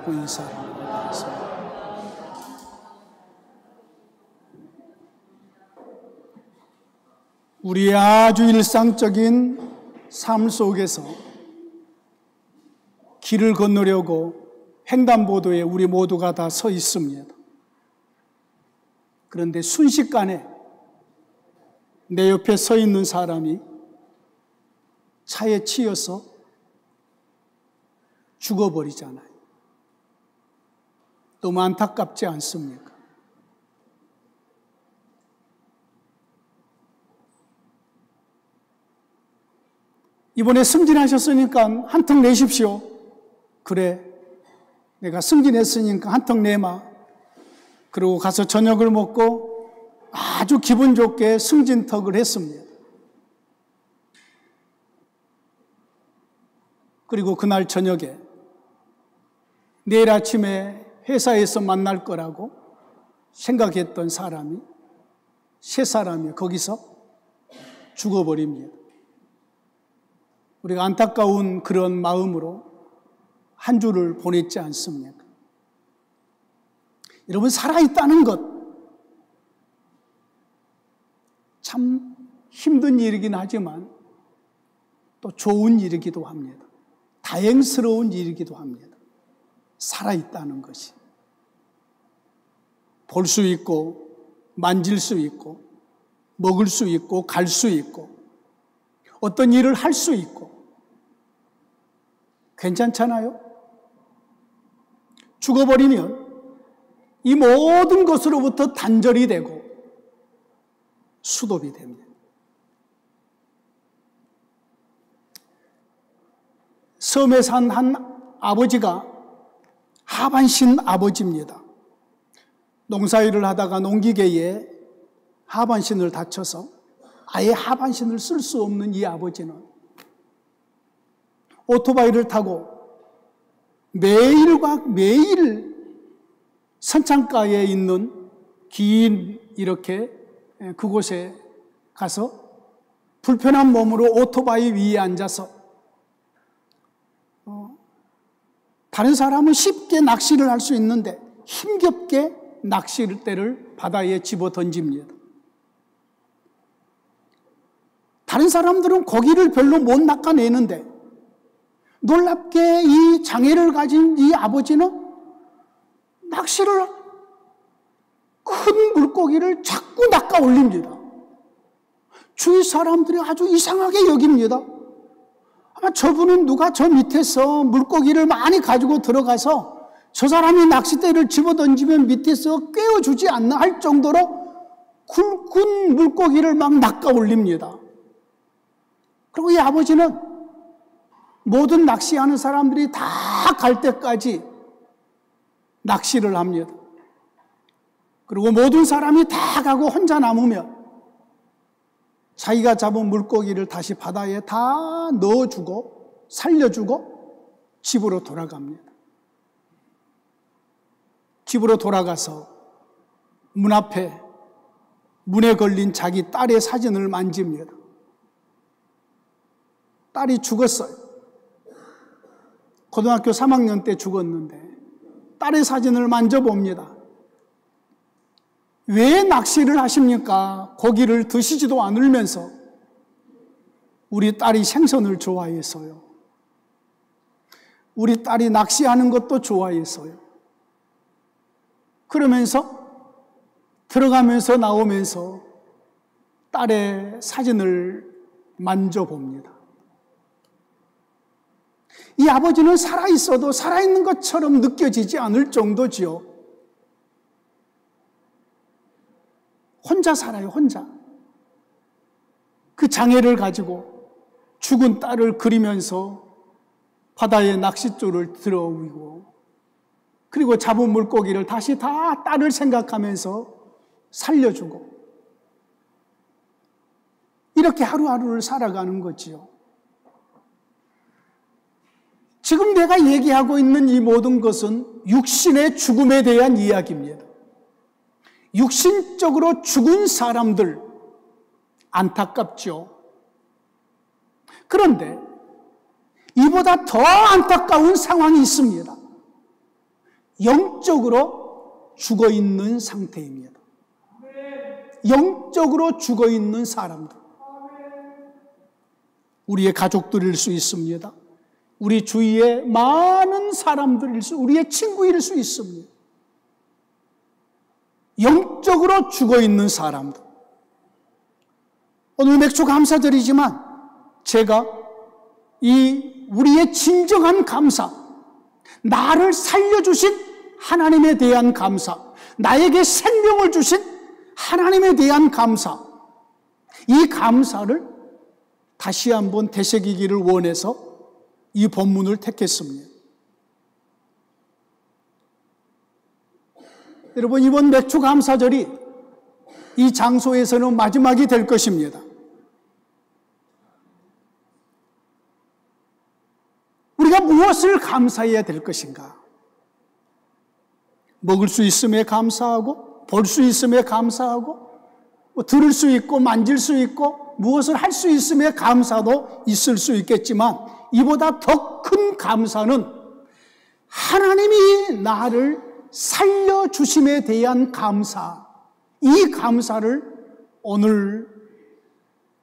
하고 인사를 하겠습니다. 우리의 아주 일상적인 삶 속에서 길을 건너려고 횡단보도에 우리 모두가 다 서 있습니다. 그런데 순식간에 내 옆에 서 있는 사람이 차에 치여서 죽어버리잖아요. 너무 안타깝지 않습니까? 이번에 승진하셨으니까 한턱 내십시오. 그래, 내가 승진했으니까 한턱 내마. 그러고 가서 저녁을 먹고 아주 기분 좋게 승진턱을 했습니다. 그리고 그날 저녁에 내일 아침에 회사에서 만날 거라고 생각했던 사람이, 세 사람이 거기서 죽어버립니다. 우리가 안타까운 그런 마음으로 한 주를 보냈지 않습니까? 여러분, 살아있다는 것 참 힘든 일이긴 하지만 또 좋은 일이기도 합니다. 다행스러운 일이기도 합니다. 살아있다는 것이 볼 수 있고 만질 수 있고 먹을 수 있고 갈 수 있고 어떤 일을 할 수 있고 괜찮잖아요? 죽어버리면 이 모든 것으로부터 단절이 되고 수도비 됩니다. 섬에 산 한 아버지가 하반신 아버지입니다. 농사일을 하다가 농기계에 하반신을 다쳐서 아예 하반신을 쓸 수 없는 이 아버지는 오토바이를 타고 매일과 매일 선창가에 있는 긴 이렇게 그곳에 가서 불편한 몸으로 오토바이 위에 앉아서 다른 사람은 쉽게 낚시를 할 수 있는데 힘겹게 낚싯대를 바다에 집어 던집니다. 다른 사람들은 고기를 별로 못 낚아내는데 놀랍게 이 장애를 가진 이 아버지는 낚시를 큰 물고기를 자꾸 낚아 올립니다. 주위 사람들이 아주 이상하게 여깁니다. 아마 저분은 누가 저 밑에서 물고기를 많이 가지고 들어가서 저 사람이 낚싯대를 집어던지면 밑에서 꿰어주지 않나 할 정도로 굵은 물고기를 막 낚아 올립니다. 그리고 이 아버지는 모든 낚시하는 사람들이 다 갈 때까지 낚시를 합니다. 그리고 모든 사람이 다 가고 혼자 남으면 자기가 잡은 물고기를 다시 바다에 다 넣어주고 살려주고 집으로 돌아갑니다. 집으로 돌아가서 문 앞에 문에 걸린 자기 딸의 사진을 만집니다. 딸이 죽었어요. 고등학교 3학년 때 죽었는데 딸의 사진을 만져봅니다. 왜 낚시를 하십니까? 고기를 드시지도 않으면서. 우리 딸이 생선을 좋아해서요. 우리 딸이 낚시하는 것도 좋아해서요. 그러면서 들어가면서 나오면서 딸의 사진을 만져봅니다. 이 아버지는 살아있어도 살아있는 것처럼 느껴지지 않을 정도지요. 혼자 살아요, 혼자. 그 장애를 가지고 죽은 딸을 그리면서 바다에 낚싯줄을 들어오고 그리고 잡은 물고기를 다시 다 딸을 생각하면서 살려주고 이렇게 하루하루를 살아가는 거지요. 지금 내가 얘기하고 있는 이 모든 것은 육신의 죽음에 대한 이야기입니다. 육신적으로 죽은 사람들 안타깝죠. 그런데 이보다 더 안타까운 상황이 있습니다. 영적으로 죽어 있는 상태입니다. 영적으로 죽어 있는 사람들. 우리의 가족들일 수 있습니다. 우리 주위에 많은 사람들일 수, 우리의 친구일 수 있습니다. 영적으로 죽어 있는 사람들. 오늘 맥주 감사절이지만 제가 이 우리의 진정한 감사, 나를 살려주신 하나님에 대한 감사, 나에게 생명을 주신 하나님에 대한 감사, 이 감사를 다시 한번 되새기기를 원해서 이 본문을 택했습니다. 여러분, 이번 맥주 감사절이 이 장소에서는 마지막이 될 것입니다. 우리가 무엇을 감사해야 될 것인가? 먹을 수 있음에 감사하고, 볼 수 있음에 감사하고, 들을 수 있고, 만질 수 있고, 무엇을 할 수 있음에 감사도 있을 수 있겠지만, 이보다 더 큰 감사는 하나님이 나를 살려주심에 대한 감사, 이 감사를 오늘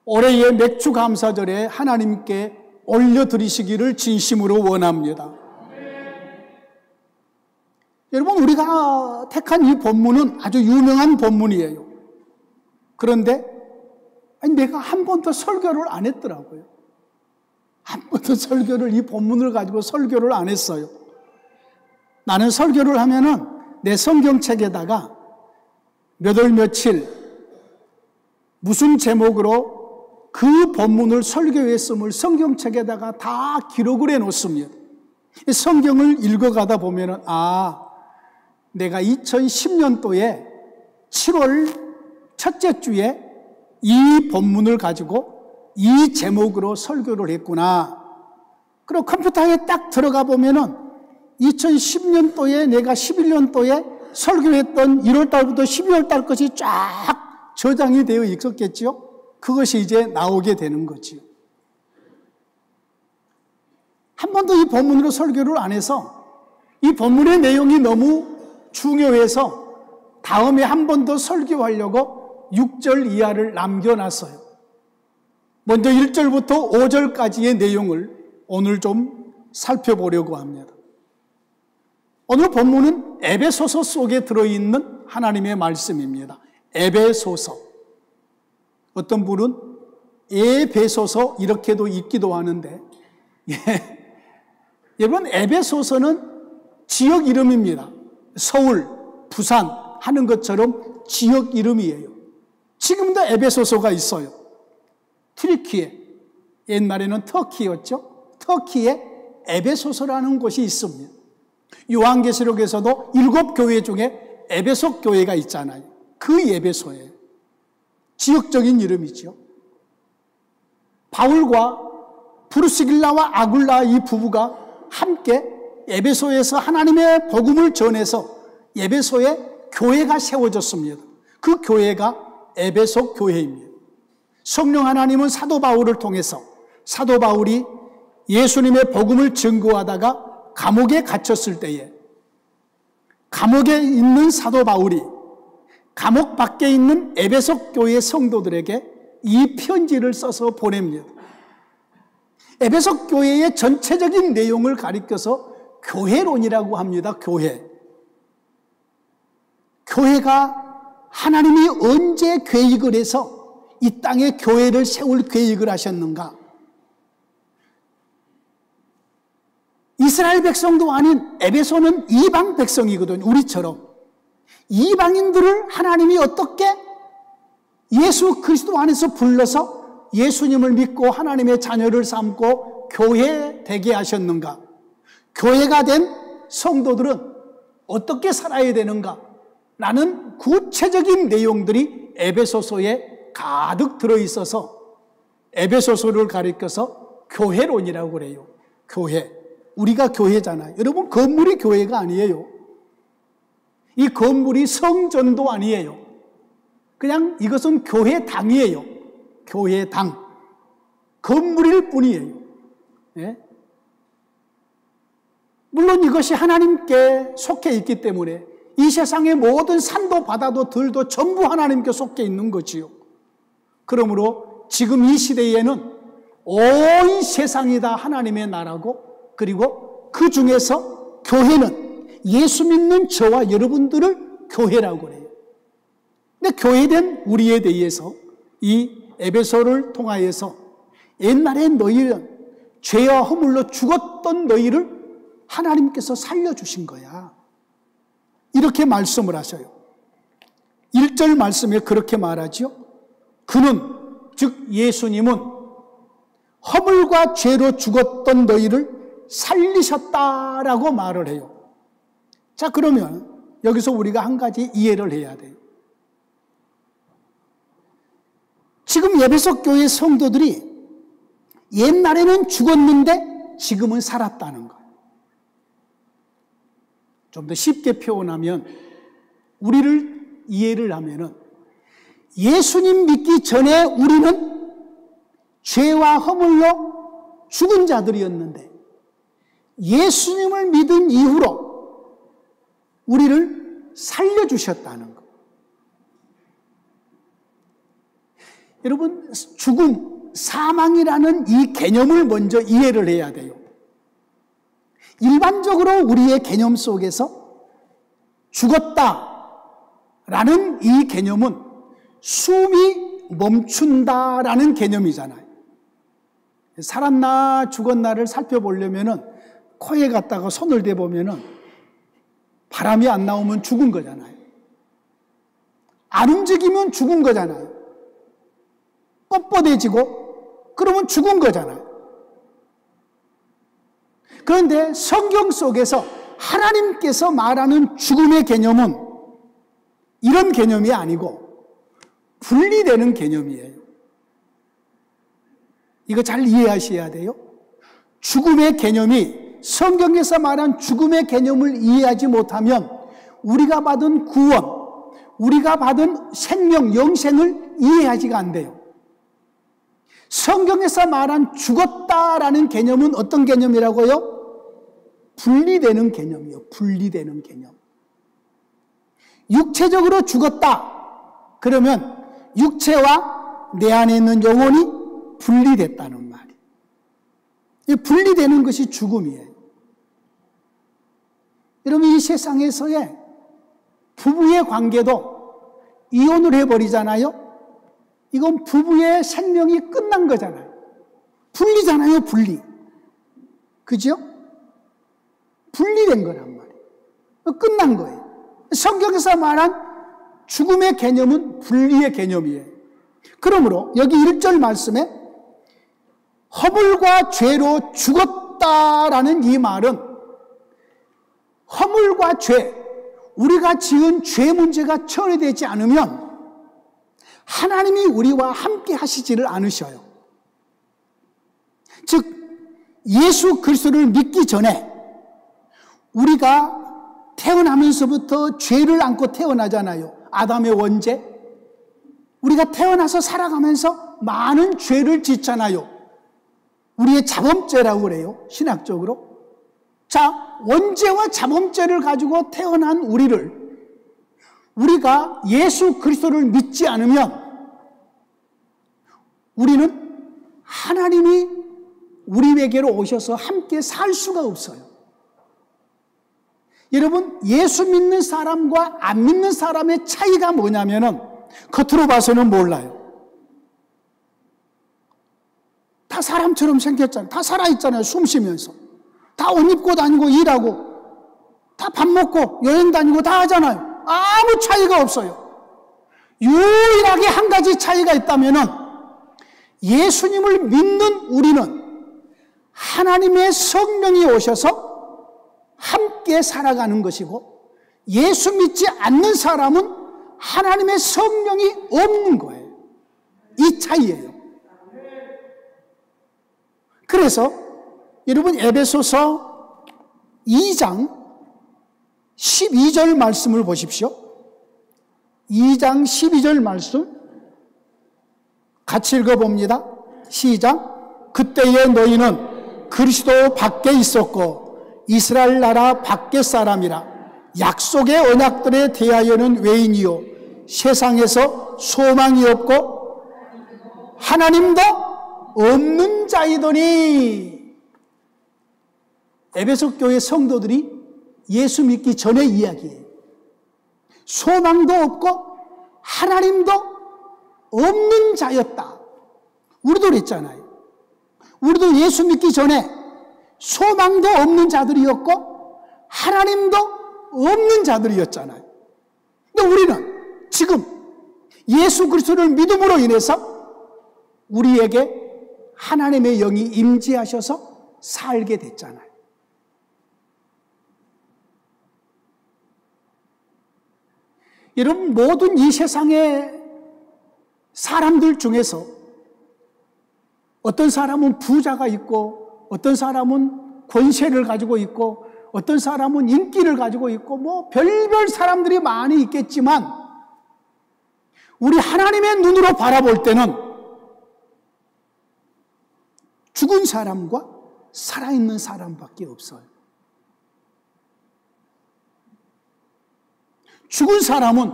올해의 맥주 감사절에 하나님께 올려드리시기를 진심으로 원합니다. 여러분, 우리가 택한 이 본문은 아주 유명한 본문이에요. 그런데 내가 한 번도 설교를 안 했더라고요. 한 번도 설교를, 이 본문을 가지고 설교를 안 했어요. 나는 설교를 하면은 내 성경책에다가 몇 월 며칠 무슨 제목으로 그 본문을 설교했음을 성경책에다가 다 기록을 해놓습니다. 성경을 읽어가다 보면은 내가 2010년도에 7월 첫째 주에 이 본문을 가지고 이 제목으로 설교를 했구나. 그리고 컴퓨터에 딱 들어가 보면은 2010년도에 내가 11년도에 설교했던 1월달부터 12월달 것이 쫙 저장이 되어 있었겠죠. 그것이 이제 나오게 되는 거지요. 한 번도 이 본문으로 설교를 안 해서 이 본문의 내용이 너무 중요해서 다음에 한 번 더 설교하려고 6절 이하를 남겨놨어요. 먼저 1절부터 5절까지의 내용을 오늘 좀 살펴보려고 합니다. 오늘 본문은 에베소서 속에 들어있는 하나님의 말씀입니다. 에베소서. 어떤 분은 에베소서 이렇게도 읽기도 하는데, 여러분, 에베소서는 지역 이름입니다. 서울, 부산 하는 것처럼 지역 이름이에요. 지금도 에베소서가 있어요. 튀르키예, 옛날에는 터키였죠. 터키에 에베소서라는 곳이 있습니다. 요한계시록에서도 7교회 중에 에베소 교회가 있잖아요. 그 에베소예요. 지역적인 이름이죠. 바울과 브루스길라와 아굴라 이 부부가 함께 에베소에서 하나님의 복음을 전해서 에베소에 교회가 세워졌습니다. 그 교회가 에베소 교회입니다. 성령 하나님은 사도 바울을 통해서 사도 바울이 예수님의 복음을 증거하다가 감옥에 갇혔을 때에 감옥에 있는 사도 바울이 감옥 밖에 있는 에베소 교회 성도들에게 이 편지를 써서 보냅니다. 에베소 교회의 전체적인 내용을 가리켜서 교회론이라고 합니다. 교회가 하나님이 언제 계획을 해서 이 땅에 교회를 세울 계획을 하셨는가? 이스라엘 백성도 아닌 에베소는 이방 백성이거든요. 우리처럼. 이방인들을 하나님이 어떻게 예수 그리스도 안에서 불러서 예수님을 믿고 하나님의 자녀를 삼고 교회 되게 하셨는가? 교회가 된 성도들은 어떻게 살아야 되는가? 라는 구체적인 내용들이 에베소서에 가득 들어있어서 에베소서를 가리켜서 교회론이라고 그래요. 교회. 우리가 교회잖아요. 여러분, 건물이 교회가 아니에요. 이 건물이 성전도 아니에요. 그냥 이것은 교회당이에요. 교회당. 건물일 뿐이에요. 예? 물론 이것이 하나님께 속해 있기 때문에 이 세상의 모든 산도 바다도 들도 전부 하나님께 속해 있는 거지요. 그러므로 지금 이 시대에는 온 세상이 다 하나님의 나라고, 그리고 그 중에서 교회는 예수 믿는 저와 여러분들을 교회라고 해요. 근데 교회된 우리에 대해서 이 에베소를 통하여서 옛날에 너희는 죄와 허물로 죽었던 너희를 하나님께서 살려주신 거야, 이렇게 말씀을 하셔요. 1절 말씀에 그렇게 말하지요. 그는, 즉 예수님은 허물과 죄로 죽었던 너희를 살리셨다라고 말을 해요. 자, 그러면 여기서 우리가 한 가지 이해를 해야 돼요. 지금 에베소 교회 성도들이 옛날에는 죽었는데 지금은 살았다는 거예요. 좀 더 쉽게 표현하면, 우리를 이해를 하면은, 예수님 믿기 전에 우리는 죄와 허물로 죽은 자들이었는데 예수님을 믿은 이후로 우리를 살려주셨다는 것. 여러분, 죽음, 사망이라는 이 개념을 먼저 이해를 해야 돼요. 일반적으로 우리의 개념 속에서 죽었다라는 이 개념은 숨이 멈춘다라는 개념이잖아요. 살았나 죽었나를 살펴보려면은 코에 갖다가 손을 대보면은 바람이 안 나오면 죽은 거잖아요. 안 움직이면 죽은 거잖아요. 뻣뻣해지고 그러면 죽은 거잖아요. 그런데 성경 속에서 하나님께서 말하는 죽음의 개념은 이런 개념이 아니고 분리되는 개념이에요. 이거 잘 이해하셔야 돼요. 죽음의 개념이, 성경에서 말한 죽음의 개념을 이해하지 못하면 우리가 받은 구원, 우리가 받은 생명, 영생을 이해하지가 안 돼요. 성경에서 말한 죽었다라는 개념은 어떤 개념이라고요? 분리되는 개념이요. 분리되는 개념. 육체적으로 죽었다 그러면 육체와 내 안에 있는 영혼이 분리됐다는 말이에요. 이 분리되는 것이 죽음이에요. 여러분, 이 세상에서의 부부의 관계도 이혼을 해버리잖아요. 이건 부부의 생명이 끝난 거잖아요. 분리잖아요, 분리. 그죠? 분리된 거란 말이에요. 끝난 거예요. 성경에서 말한 죽음의 개념은 분리의 개념이에요. 그러므로 여기 1절 말씀에 허물과 죄로 죽었다라는 이 말은 허물과 죄, 우리가 지은 죄 문제가 처리되지 않으면 하나님이 우리와 함께 하시지를 않으셔요. 즉 예수 그리스도를 믿기 전에 우리가 태어나면서부터 죄를 안고 태어나잖아요. 아담의 원죄. 우리가 태어나서 살아가면서 많은 죄를 짓잖아요. 우리의 자범죄라고 그래요, 신학적으로. 자, 원죄와 자범죄를 가지고 태어난 우리가 예수 그리스도를 믿지 않으면 우리는 하나님이 우리에게로 오셔서 함께 살 수가 없어요. 여러분, 예수 믿는 사람과 안 믿는 사람의 차이가 뭐냐면은 겉으로 봐서는 몰라요. 다 사람처럼 생겼잖아요. 다 살아있잖아요. 숨 쉬면서. 다 옷 입고 다니고 일하고 다 밥 먹고 여행 다니고 다 하잖아요. 아무 차이가 없어요. 유일하게 한 가지 차이가 있다면은 예수님을 믿는 우리는 하나님의 성령이 오셔서 함께 살아가는 것이고, 예수 믿지 않는 사람은 하나님의 성령이 없는 거예요. 이 차이예요. 그래서 여러분, 에베소서 2장 12절 말씀을 보십시오. 2장 12절 말씀 같이 읽어봅니다. 시작. 그때에 너희는 그리스도 밖에 있었고 이스라엘 나라 밖의 사람이라 약속의 언약들에 대하여는 외인이요 세상에서 소망이 없고 하나님도 없는 자이더니. 에베소 교회 성도들이 예수 믿기 전의 이야기예요. 소망도 없고 하나님도 없는 자였다. 우리도 그랬잖아요. 우리도 예수 믿기 전에 소망도 없는 자들이었고 하나님도 없는 자들이었잖아요. 근데 우리는 지금 예수 그리스도를 믿음으로 인해서 우리에게 하나님의 영이 임재하셔서 살게 됐잖아요. 여러분, 모든 이 세상의 사람들 중에서 어떤 사람은 부자가 있고 어떤 사람은 권세를 가지고 있고 어떤 사람은 인기를 가지고 있고 뭐 별별 사람들이 많이 있겠지만 우리 하나님의 눈으로 바라볼 때는 죽은 사람과 살아있는 사람밖에 없어요. 죽은 사람은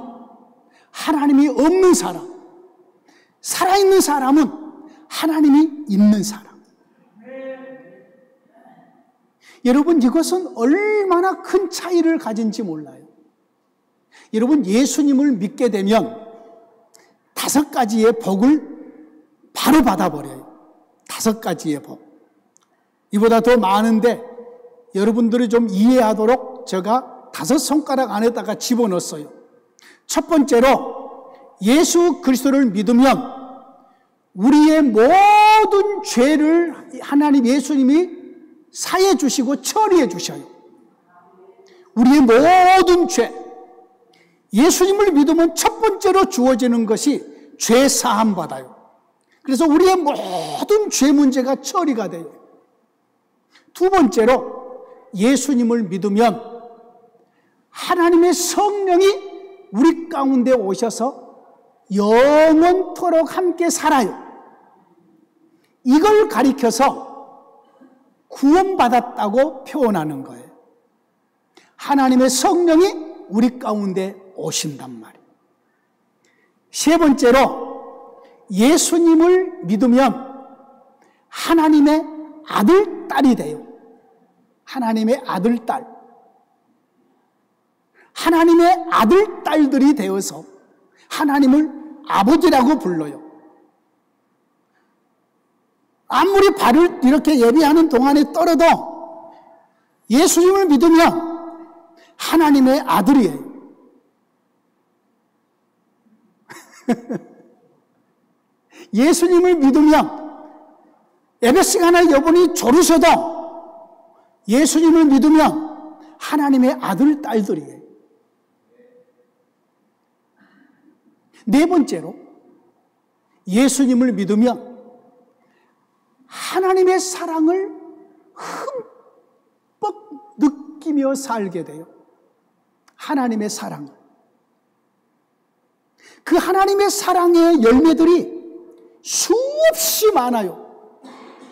하나님이 없는 사람, 살아있는 사람은 하나님이 있는 사람. 여러분, 이것은 얼마나 큰 차이를 가진지 몰라요. 여러분, 예수님을 믿게 되면 5가지의 복을 바로 받아버려요. 5가지의 복. 이보다 더 많은데 여러분들이 좀 이해하도록 제가 5손가락 안에다가 집어넣었어요. 첫 번째로 예수 그리스도를 믿으면 우리의 모든 죄를 하나님 예수님이 사해 주시고 처리해 주셔요. 우리의 모든 죄. 예수님을 믿으면 첫 번째로 주어지는 것이 죄 사함 받아요. 그래서 우리의 모든 죄 문제가 처리가 돼요. 두 번째로 예수님을 믿으면 하나님의 성령이 우리 가운데 오셔서 영원토록 함께 살아요. 이걸 가리켜서 구원받았다고 표현하는 거예요. 하나님의 성령이 우리 가운데 오신단 말이에요. 세 번째로 예수님을 믿으면 하나님의 아들, 딸이 돼요. 하나님의 아들, 딸. 하나님의 아들, 딸들이 되어서 하나님을 아버지라고 불러요. 아무리 발을 이렇게 예배하는 동안에 떨어도 예수님을 믿으면 하나님의 아들이에요. 예수님을 믿으면 예배시간에 여러분이 졸으셔도 예수님을 믿으면 하나님의 아들, 딸들이에요. 네 번째로 예수님을 믿으면 하나님의 사랑을 흠뻑 느끼며 살게 돼요. 하나님의 사랑을. 그 하나님의 사랑의 열매들이 수없이 많아요.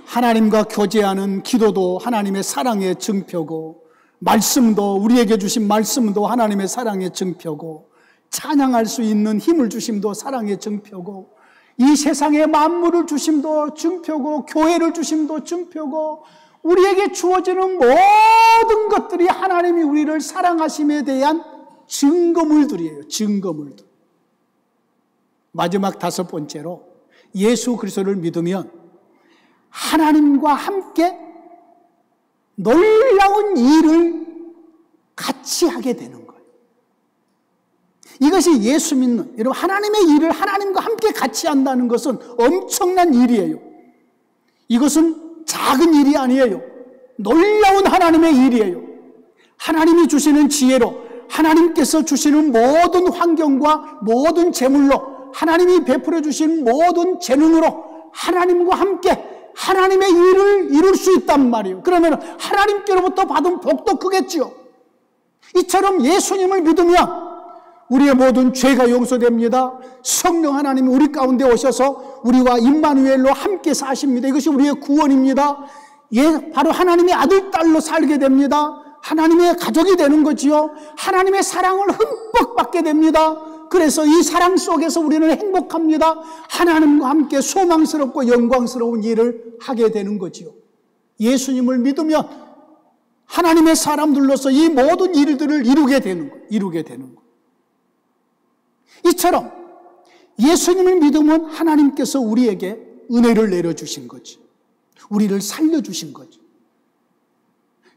하나님과 교제하는 기도도 하나님의 사랑의 증표고, 말씀도, 우리에게 주신 말씀도 하나님의 사랑의 증표고, 찬양할 수 있는 힘을 주심도 사랑의 증표고, 이 세상의 만물을 주심도 증표고, 교회를 주심도 증표고, 우리에게 주어지는 모든 것들이 하나님이 우리를 사랑하심에 대한 증거물들이에요. 증거물들. 마지막 5번째로 예수 그리스도를 믿으면 하나님과 함께 놀라운 일을 같이 하게 되는 거예요. 이것이 예수 믿는, 여러분, 하나님의 일을 하나님과 함께 같이 한다는 것은 엄청난 일이에요. 이것은 작은 일이 아니에요. 놀라운 하나님의 일이에요. 하나님이 주시는 지혜로, 하나님께서 주시는 모든 환경과 모든 재물로, 하나님이 베풀어 주신 모든 재능으로 하나님과 함께 하나님의 일을 이룰 수 있단 말이에요. 그러면 하나님께로부터 받은 복도 크겠지요. 이처럼 예수님을 믿으면 우리의 모든 죄가 용서됩니다. 성령 하나님이 우리 가운데 오셔서 우리와 임마누엘로 함께 사십니다. 이것이 우리의 구원입니다. 바로 하나님의 아들, 딸로 살게 됩니다. 하나님의 가족이 되는 거지요. 하나님의 사랑을 흠뻑 받게 됩니다. 그래서 이 사랑 속에서 우리는 행복합니다. 하나님과 함께 소망스럽고 영광스러운 일을 하게 되는 거지요. 예수님을 믿으면 하나님의 사람들로서 이 모든 일들을 이루게 되는 거. 이처럼 예수님을 믿으면 하나님께서 우리에게 은혜를 내려주신 거지. 우리를 살려주신 거지.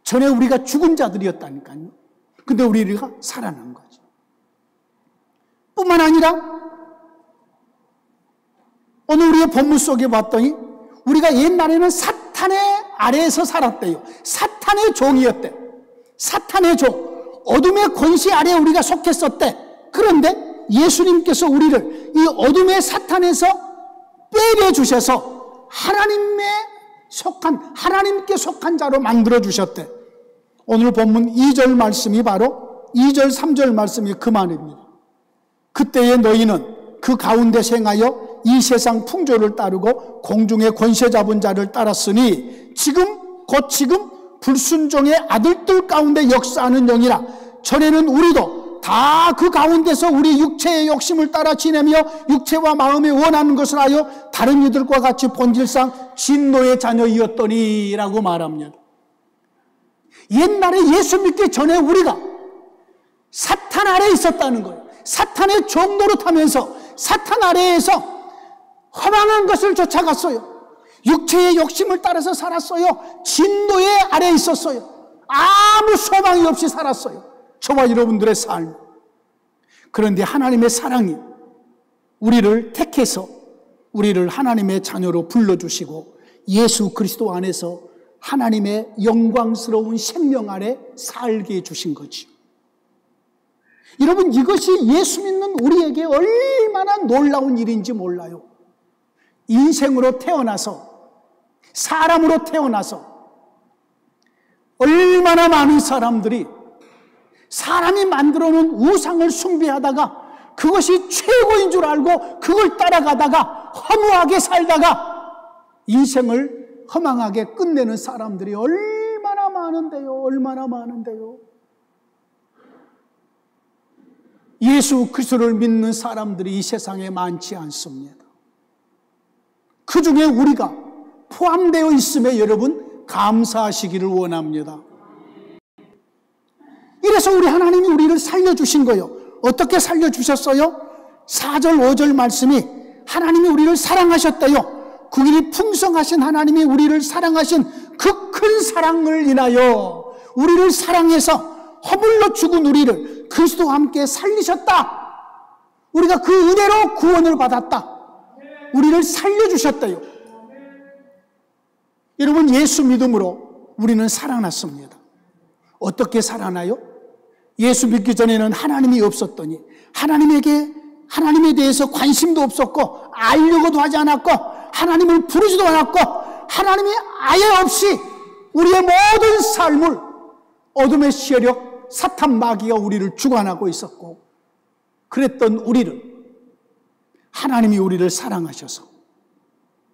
전에 우리가 죽은 자들이었다니까요. 근데 우리가 살아난 거지. 뿐만 아니라 오늘 우리의 본문 속에 봤더니 우리가 옛날에는 사탄의 아래에서 살았대요. 사탄의 종이었대. 사탄의 종, 어둠의 권세 아래에 우리가 속했었대. 그런데 예수님께서 우리를 이 어둠의 사탄에서 빼내주셔서 하나님께 속한 자로 만들어주셨대. 오늘 본문 2절 말씀이 바로 2절 3절 말씀이 그 말입니다. 그때에 너희는 그 가운데 생하여 이 세상 풍조를 따르고 공중의 권세 잡은 자를 따랐으니 지금 불순종의 아들들 가운데 역사하는 영이라. 전에는 우리도 다 그 가운데서 우리 육체의 욕심을 따라 지내며 육체와 마음에 원하는 것을 하여 다른 이들과 같이 본질상 진노의 자녀이었더니 라고 말합니다. 옛날에 예수 믿기 전에 우리가 사탄 아래에 있었다는 거예요. 사탄의 종 노릇하면서 사탄 아래에서 허망한 것을 쫓아갔어요. 육체의 욕심을 따라서 살았어요. 진노의 아래에 있었어요. 아무 소망이 없이 살았어요. 저와 여러분들의 삶. 그런데 하나님의 사랑이 우리를 택해서 우리를 하나님의 자녀로 불러주시고 예수 그리스도 안에서 하나님의 영광스러운 생명 아래 살게 해주신 거지요. 여러분, 이것이 예수 믿는 우리에게 얼마나 놀라운 일인지 몰라요. 인생으로 태어나서, 사람으로 태어나서 얼마나 많은 사람들이 사람이 만들어 놓은 우상을 숭배하다가 그것이 최고인 줄 알고 그걸 따라가다가 허무하게 살다가 인생을 허망하게 끝내는 사람들이 얼마나 많은데요. 예수 그리스도를 믿는 사람들이 이 세상에 많지 않습니다. 그 중에 우리가 포함되어 있음에 여러분 감사하시기를 원합니다. 이래서 우리 하나님이 우리를 살려주신 거예요. 어떻게 살려주셨어요? 4절 5절 말씀이 하나님이 우리를 사랑하셨대요. 그일이 풍성하신 하나님이 우리를 사랑하신 그 큰 사랑을 인하여 우리를 사랑해서 허물로 죽은 우리를 그리스도와 함께 살리셨다. 우리가 그 은혜로 구원을 받았다. 우리를 살려주셨대요. 여러분, 예수 믿음으로 우리는 살아났습니다. 어떻게 살아나요? 예수 믿기 전에는 하나님이 없었더니 하나님에 대해서 관심도 없었고 알려고도 하지 않았고 하나님을 부르지도 않았고 하나님이 아예 없이 우리의 모든 삶을 어둠의 세력 사탄 마귀가 우리를 주관하고 있었고 그랬던 우리를 하나님이 우리를 사랑하셔서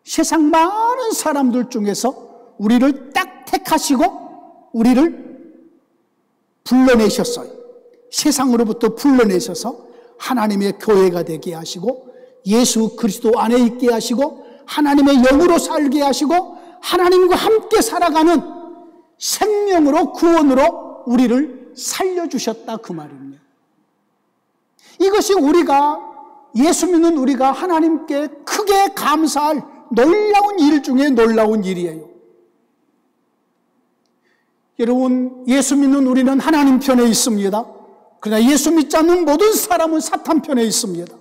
세상 많은 사람들 중에서 우리를 딱 택하시고 우리를 불러내셨어요. 세상으로부터 불러내셔서 하나님의 교회가 되게 하시고 예수 그리스도 안에 있게 하시고 하나님의 영으로 살게 하시고 하나님과 함께 살아가는 생명으로 구원으로 우리를 살려주셨다 그 말입니다. 이것이 우리가 예수 믿는 우리가 하나님께 크게 감사할 놀라운 일 중에 놀라운 일이에요. 여러분, 예수 믿는 우리는 하나님 편에 있습니다. 그러나 예수 믿지 않는 모든 사람은 사탄 편에 있습니다.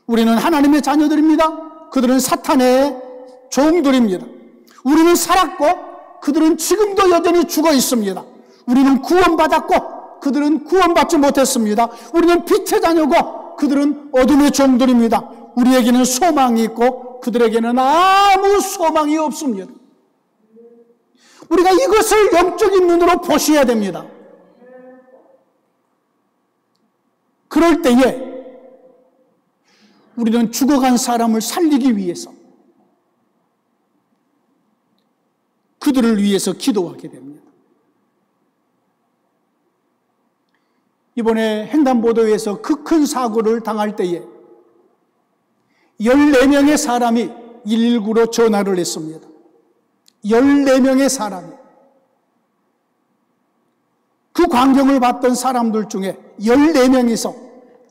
우리는 하나님의 자녀들입니다. 그들은 사탄의 종들입니다. 우리는 살았고 그들은 지금도 여전히 죽어 있습니다. 우리는 구원받았고 그들은 구원받지 못했습니다. 우리는 빛의 자녀고 그들은 어둠의 종들입니다. 우리에게는 소망이 있고 그들에게는 아무 소망이 없습니다. 우리가 이것을 영적인 눈으로 보셔야 됩니다. 그럴 때에 우리는 죽어간 사람을 살리기 위해서 이들을 위해서 기도하게 됩니다. 이번에 횡단보도에서 그 큰 사고를 당할 때에 14명의 사람이 119로 전화를 했습니다. 14명의 사람이. 그 광경을 봤던 사람들 중에 14명이서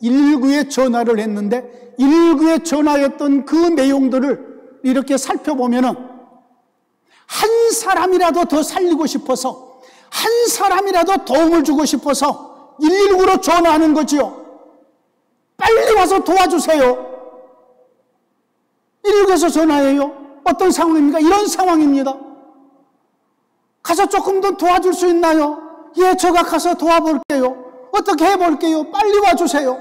119에 전화를 했는데 119에 전화했던 그 내용들을 이렇게 살펴보면은 한 사람이라도 더 살리고 싶어서, 한 사람이라도 도움을 주고 싶어서 119로 전화하는 거지요. 빨리 와서 도와주세요. 119에서 전화해요. 어떤 상황입니까? 이런 상황입니다. 가서 조금 더 도와줄 수 있나요? 예, 제가 가서 도와볼게요. 어떻게 해볼게요. 빨리 와주세요.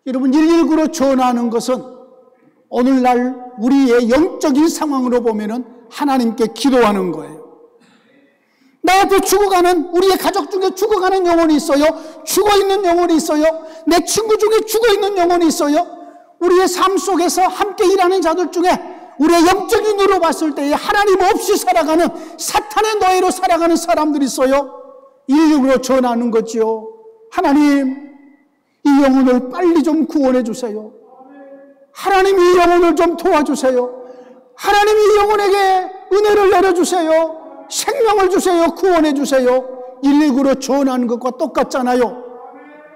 여러분, 119로 전화하는 것은 오늘날 우리의 영적인 상황으로 보면은 하나님께 기도하는 거예요. 나한테 죽어가는, 우리의 가족 중에 죽어가는 영혼이 있어요. 죽어있는 영혼이 있어요. 내 친구 중에 죽어있는 영혼이 있어요. 우리의 삶 속에서 함께 일하는 자들 중에 우리의 영적인 눈으로 봤을 때에 하나님 없이 살아가는, 사탄의 노예로 살아가는 사람들이 있어요. 119로 전하는 거지요. 하나님, 이 영혼을 빨리 좀 구원해 주세요. 하나님, 이 영혼을 좀 도와주세요. 하나님, 이 영혼에게 은혜를 내려주세요. 생명을 주세요. 구원해 주세요. 119로 전하는 것과 똑같잖아요.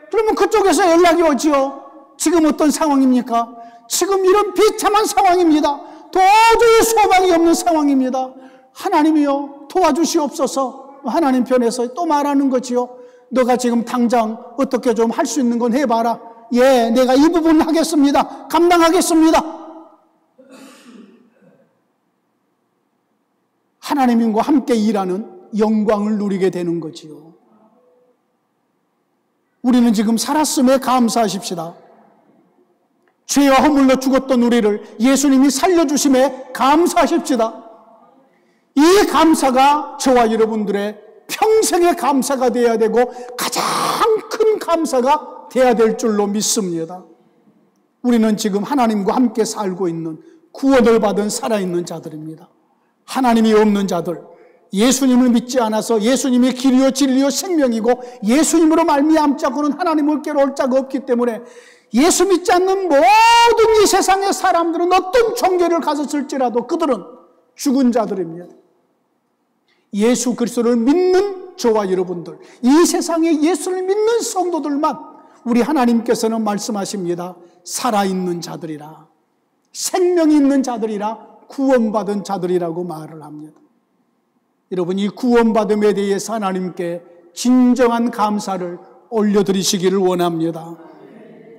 그러면 그쪽에서 연락이 오지요. 지금 어떤 상황입니까? 지금 이런 비참한 상황입니다. 도저히 소망이 없는 상황입니다. 하나님이요, 도와주시옵소서. 하나님 편에서 또 말하는 거지요. 너가 지금 당장 어떻게 좀 할 수 있는 건 해봐라. 예, 내가 이 부분 하겠습니다. 감당하겠습니다. 하나님과 함께 일하는 영광을 누리게 되는 거지요. 우리는 지금 살았음에 감사하십시다. 죄와 허물로 죽었던 우리를 예수님이 살려주심에 감사하십시다. 이 감사가 저와 여러분들의 평생의 감사가 되어야 되고 가장 큰 감사가 되어야 될 줄로 믿습니다. 우리는 지금 하나님과 함께 살고 있는, 구원을 받은 살아있는 자들입니다. 하나님이 없는 자들, 예수님을 믿지 않아서 예수님이 길이요 진리요 생명이고 예수님으로 말미암자고는 하나님을 깨러올 자가 없기 때문에 예수 믿지 않는 모든 이 세상의 사람들은 어떤 종교를 가졌을지라도 그들은 죽은 자들입니다. 예수 그리스도를 믿는 저와 여러분들, 이 세상에 예수를 믿는 성도들만 우리 하나님께서는 말씀하십니다. 살아있는 자들이라, 생명이 있는 자들이라, 구원받은 자들이라고 말을 합니다. 여러분, 이 구원받음에 대해서 하나님께 진정한 감사를 올려드리시기를 원합니다.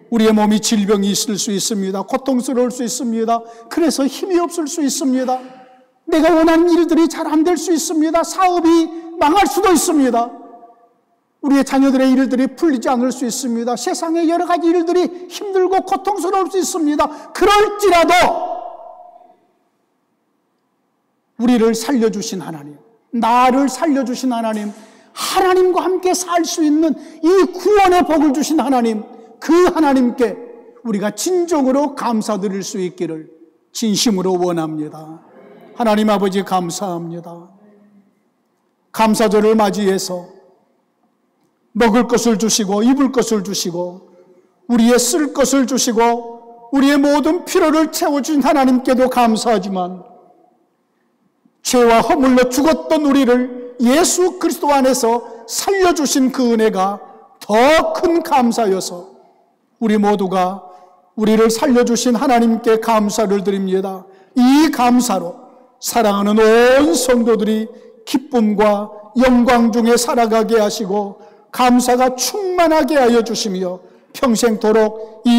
우리의 몸이 질병이 있을 수 있습니다. 고통스러울 수 있습니다. 그래서 힘이 없을 수 있습니다. 내가 원하는 일들이 잘 안 될 수 있습니다. 사업이 망할 수도 있습니다. 우리의 자녀들의 일들이 풀리지 않을 수 있습니다. 세상의 여러 가지 일들이 힘들고 고통스러울 수 있습니다. 그럴지라도 우리를 살려주신 하나님, 나를 살려주신 하나님, 하나님과 함께 살 수 있는 이 구원의 복을 주신 하나님, 그 하나님께 우리가 진정으로 감사드릴 수 있기를 진심으로 원합니다. 하나님 아버지, 감사합니다. 감사절을 맞이해서 먹을 것을 주시고 입을 것을 주시고 우리의 쓸 것을 주시고 우리의 모든 필요를 채워주신 하나님께도 감사하지만 죄와 허물로 죽었던 우리를 예수 그리스도 안에서 살려주신 그 은혜가 더 큰 감사여서 우리 모두가 우리를 살려주신 하나님께 감사를 드립니다. 이 감사로 사랑하는 온 성도들이 기쁨과 영광 중에 살아가게 하시고 감사가 충만하게 하여 주시며 평생토록 이